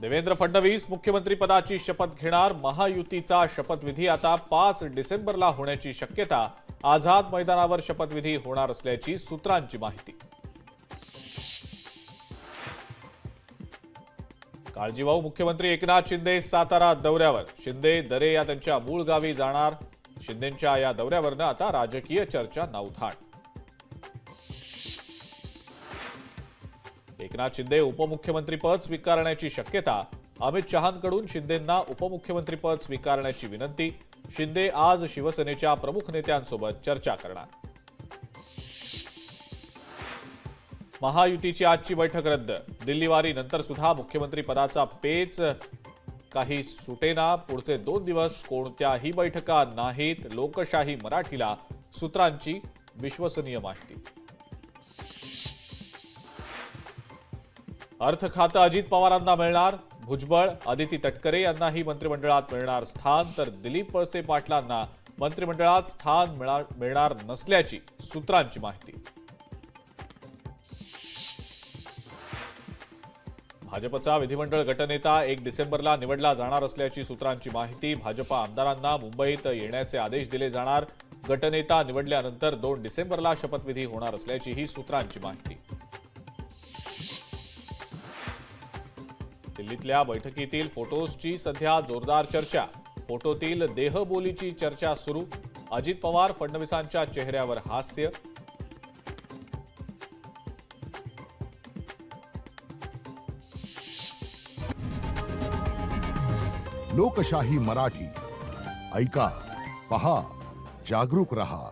देवेंद्र फडणवीस मुख्यमंत्री पदाची शपथ घेणार। महायुतीचा शपथविधी आता 5 डिसेंबरला होण्याची शक्यता। आझाद मैदानावर शपथविधी होणार असल्याची सूत्रांची माहिती। काळजीवाहू मुख्यमंत्री एकनाथ शिंदे सातारा दौऱ्यावर। शिंदे दरे या त्यांच्या मूळ गावी जाणार। शिंदेंच्या या दौऱ्यावरनं आता राजकीय चर्चा नवथाण। एकनाथ शिंदे उपमुख्यमंत्रीपद स्वीकारण्याची शक्यता। अमित शहांकडून शिंदेंना उपमुख्यमंत्रीपद स्वीकारण्याची विनंती। शिंदे आज शिवसेनेच्या प्रमुख नेत्यांसोबत चर्चा करणार। महायुतीची आजची बैठक रद्द। दिल्लीवारी नंतर सुद्धा मुख्यमंत्री पदाचा पेच काही सुटेना। पुढचे 2 दिवस कोणत्याही बैठका नाहीत। लोकशाही मराठीला सूत्रांची विश्वसनीय माहिती। अर्थ खातं अजित पवारांना मिळणार। भुजबळ आदिती तटकरे यांनाही मंत्रिमंडळात मिळणार स्थान, तर दिलीप वळसे पाटलांना मंत्रिमंडळात स्थान मिळणार नसल्याची सूत्रांची माहिती। भाजपचा विधिमंडळ गटनेता 1 डिसेंबरला निवडला जाणार असल्याची सूत्रांची माहिती। भाजपा आमदारांना मुंबईत येण्याचे आदेश दिले जाणार। गटनेता निवडल्यानंतर 2 डिसेंबरला शपथविधी होणार असल्याचीही सूत्रांची माहिती। दिल्लीतल्या बैठकीतील फोटोजची सध्या जोरदार चर्चा। फोटोतील देहबोलीची चर्चा सुरू। अजित पवार फडणवीसांच्या चेहऱ्यावर हास्य। लोकशाही मराठी ऐका, पहा, जागरूक रहा।